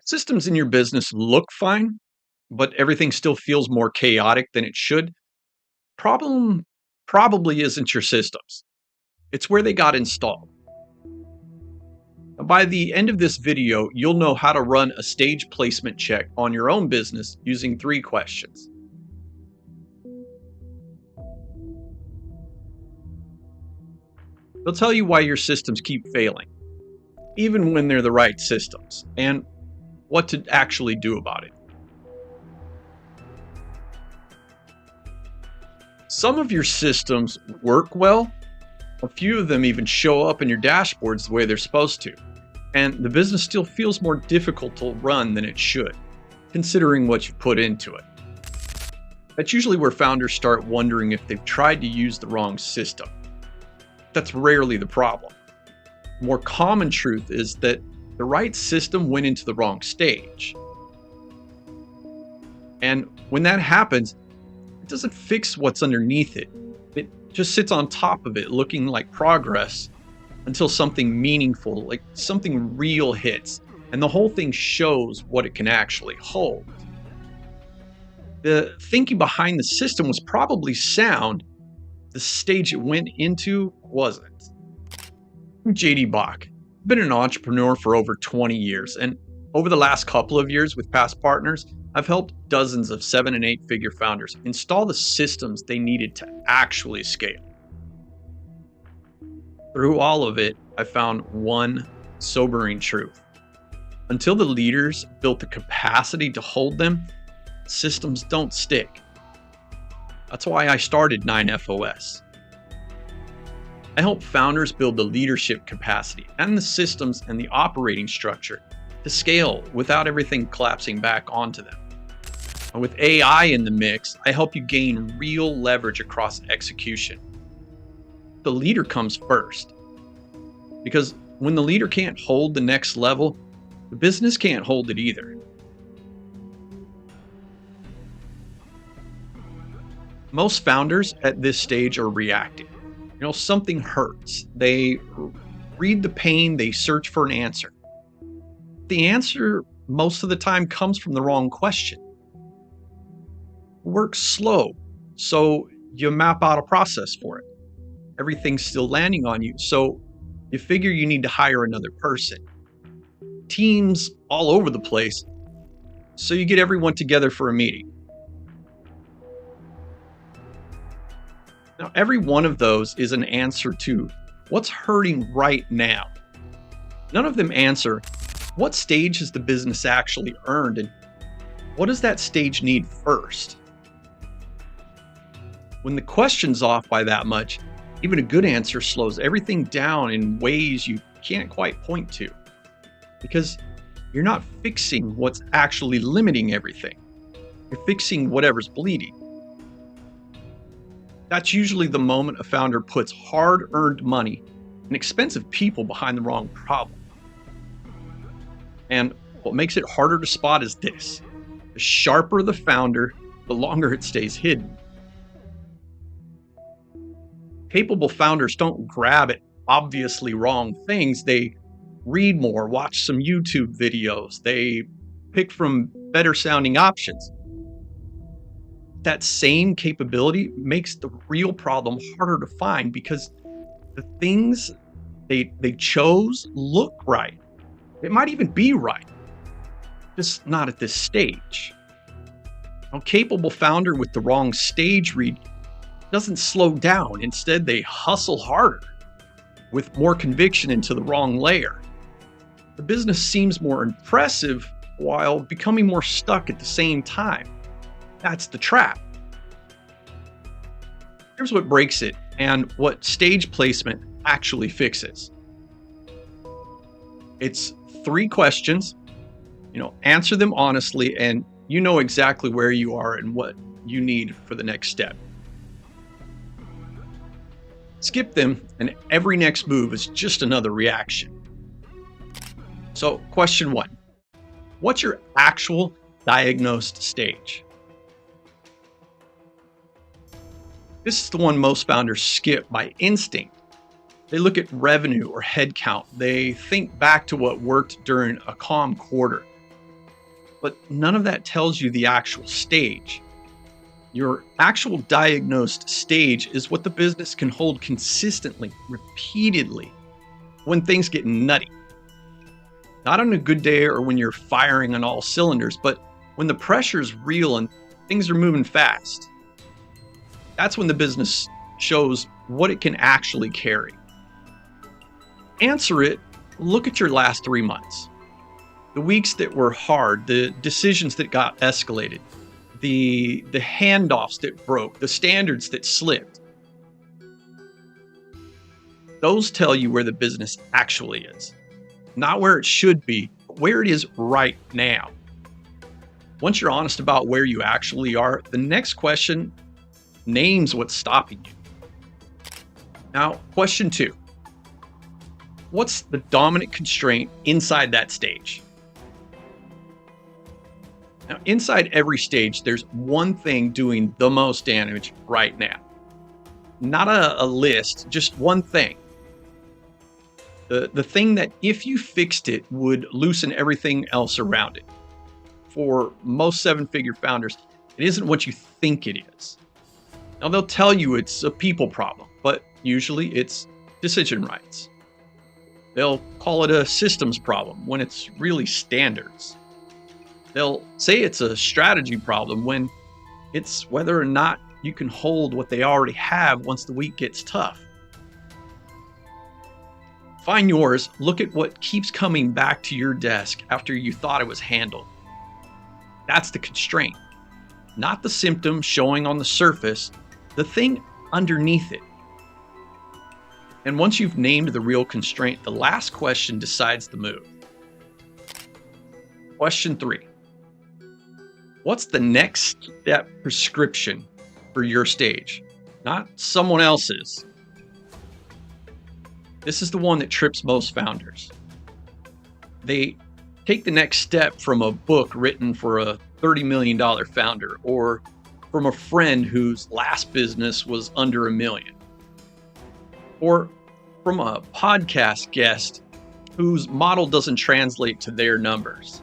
Systems in your business look fine, but everything still feels more chaotic than it should. Problem probably isn't your systems. It's where they got installed. By the end of this video, you'll know how to run a stage placement check on your own business using 3 questions. They'll tell you why your systems keep failing, even when they're the right systems, and what to actually do about it. Some of your systems work well. A few of them even show up in your dashboards the way they're supposed to. And the business still feels more difficult to run than it should, considering what you put into it. That's usually where founders start wondering if they've tried to use the wrong system. That's rarely the problem. The more common truth is that the right system went into the wrong stage. And when that happens, it doesn't fix what's underneath it. It just sits on top of it, looking like progress until something meaningful, like something real hits, and the whole thing shows what it can actually hold. The thinking behind the system was probably sound. The stage it went into wasn't. I'm JD Bach. I've been an entrepreneur for over 20 years, and over the last couple of years with past partners, I've helped dozens of 7 and 8 figure founders install the systems they needed to actually scale. Through all of it, I found one sobering truth. Until the leaders built the capacity to hold them, systems don't stick. That's why I started 9FOS. I help founders build the leadership capacity and the systems and the operating structure to scale without everything collapsing back onto them. And with AI in the mix, I help you gain real leverage across execution. The leader comes first. Because when the leader can't hold the next level, the business can't hold it either. Most founders at this stage are reactive. Something hurts. They read the pain, they search for an answer. The answer most of the time comes from the wrong question. Work's slow, so you map out a process for it. Everything's still landing on you, so you figure you need to hire another person. Teams all over the place, so you get everyone together for a meeting. Now, every one of those is an answer to what's hurting right now. None of them answer what stage has the business actually earned and what does that stage need first? When the question's off by that much, even a good answer slows everything down in ways you can't quite point to. Because you're not fixing what's actually limiting everything. You're fixing whatever's bleeding. That's usually the moment a founder puts hard-earned money and expensive people behind the wrong problem. And what makes it harder to spot is this. The sharper the founder, the longer it stays hidden. Capable founders don't grab at obviously wrong things. They read more, watch some YouTube videos. They pick from better sounding options. That same capability makes the real problem harder to find because the things they chose look right. It might even be right, just not at this stage. A capable founder with the wrong stage read doesn't slow down. Instead, they hustle harder with more conviction into the wrong layer. The business seems more impressive while becoming more stuck at the same time. That's the trap. Here's what breaks it and what stage placement actually fixes. It's 3 questions. Answer them honestly, and you know exactly where you are and what you need for the next step. Skip them, and every next move is just another reaction. So, question 1. What's your actual diagnosed stage? This is the one most founders skip by instinct. They look at revenue or headcount. They think back to what worked during a calm quarter. but none of that tells you the actual stage. Your actual diagnosed stage is what the business can hold consistently, repeatedly, when things get nutty. Not on a good day or when you're firing on all cylinders, but when the pressure's real and things are moving fast. That's when the business shows what it can actually carry. Answer it, look at your last 3 months. The weeks that were hard, the decisions that got escalated, the handoffs that broke, the standards that slipped. Those tell you where the business actually is. Not where it should be, but where it is right now. Once you're honest about where you actually are, the next question names what's stopping you. Now, question 2. What's the dominant constraint inside that stage? Now, inside every stage, there's one thing doing the most damage right now. Not a list, just one thing. The thing that if you fixed it would loosen everything else around it. For most 7-figure founders, it isn't what you think it is. Now, they'll tell you it's a people problem, but usually it's decision rights. They'll call it a systems problem when it's really standards. They'll say it's a strategy problem when it's whether or not you can hold what they already have once the week gets tough. Find yours, look at what keeps coming back to your desk after you thought it was handled. That's the constraint, not the symptom showing on the surface, the thing underneath it. And once you've named the real constraint, the last question decides the move. Question 3. What's the next step prescription for your stage? Not someone else's. This is the one that trips most founders. They take the next step from a book written for a $30 million founder or from a friend whose last business was under $1 million. Or from a podcast guest whose model doesn't translate to their numbers.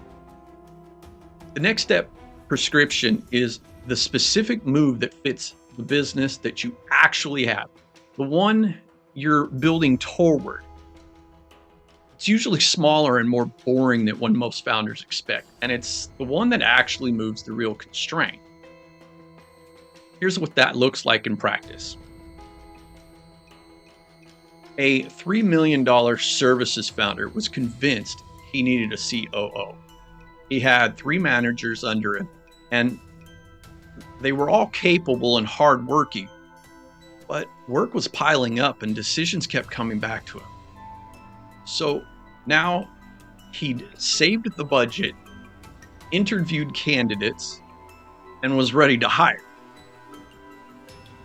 The next step prescription is the specific move that fits the business that you actually have, the one you're building toward. It's usually smaller and more boring than what most founders expect, and it's the one that actually moves the real constraint. Here's what that looks like in practice. A $3 million services founder was convinced he needed a COO. He had 3 managers under him, and they were all capable and hardworking, but work was piling up and decisions kept coming back to him. So now he'd saved the budget, interviewed candidates, and was ready to hire.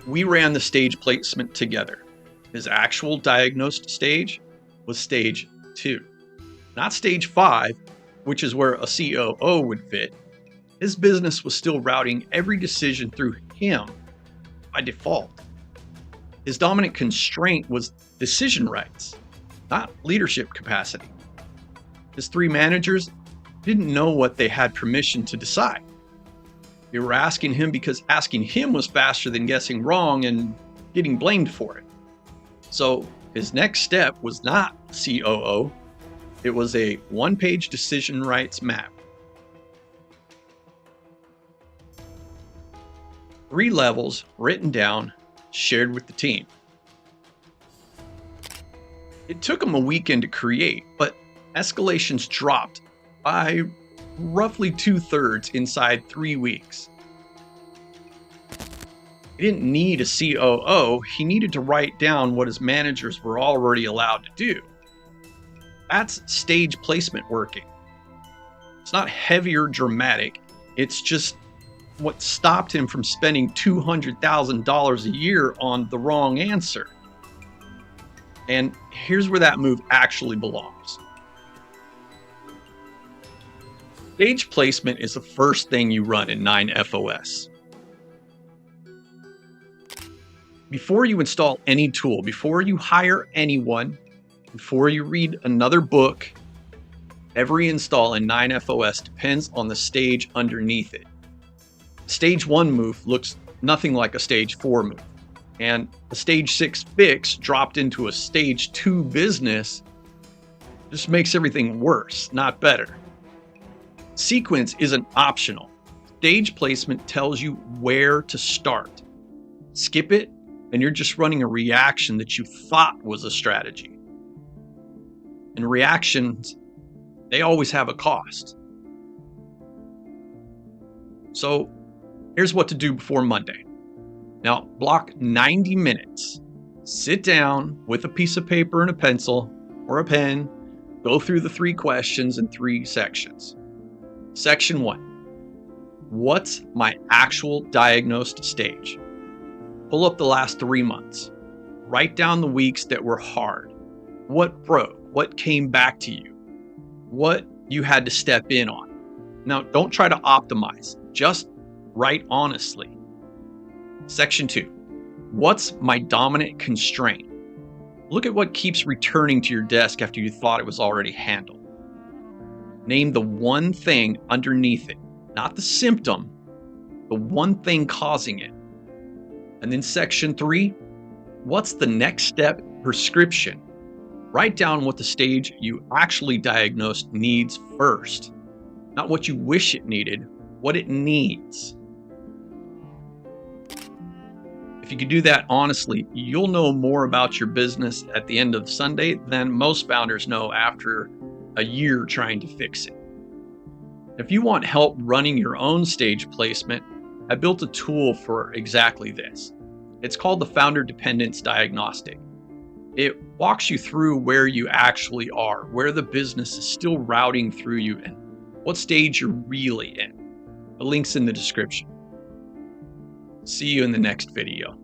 We ran the stage placement together. His actual diagnosed stage was stage 2, not stage 5, which is where a COO would fit. His business was still routing every decision through him by default. His dominant constraint was decision rights, not leadership capacity. His 3 managers didn't know what they had permission to decide. They were asking him because asking him was faster than guessing wrong and getting blamed for it. So his next step was not COO, it was a 1-page decision rights map. 3 levels written down, shared with the team. It took him a weekend to create, but escalations dropped by roughly 2/3 inside 3 weeks. He didn't need a COO, he needed to write down what his managers were already allowed to do. That's stage placement working. It's not heavy or dramatic, it's just what stopped him from spending $200,000 a year on the wrong answer. And here's where that move actually belongs. Stage placement is the first thing you run in 9FOS. Before you install any tool, before you hire anyone, before you read another book, Every install in 9FOS depends on the stage underneath it. Stage 1 move looks nothing like a stage 4 move, and a stage 6 fix dropped into a stage 2 business just makes everything worse, not better. Sequence isn't optional. Stage placement tells you where to start. Skip it, and you're just running a reaction that you thought was a strategy. And reactions, they always have a cost. So here's what to do before Monday. Now, block 90 minutes. Sit down with a piece of paper and a pencil or a pen. Go through the 3 questions in 3 sections. Section 1. What's my actual diagnosed stage? Pull up the last 3 months. Write down the weeks that were hard. What broke? What came back to you? What you had to step in on. Now, don't try to optimize. Just write honestly. Section 2. What's my dominant constraint? Look at what keeps returning to your desk after you thought it was already handled. Name the one thing underneath it, not the symptom, the one thing causing it. And then section 3, what's the next step prescription? Write down what the stage you actually diagnosed needs first, not what you wish it needed, what it needs. If you could do that honestly, you'll know more about your business at the end of Sunday than most founders know after a year trying to fix it. If you want help running your own stage placement, I built a tool for exactly this. It's called the Founder Dependence Diagnostic. It walks you through where you actually are, where the business is still routing through you, and what stage you're really in. The link's in the description. See you in the next video.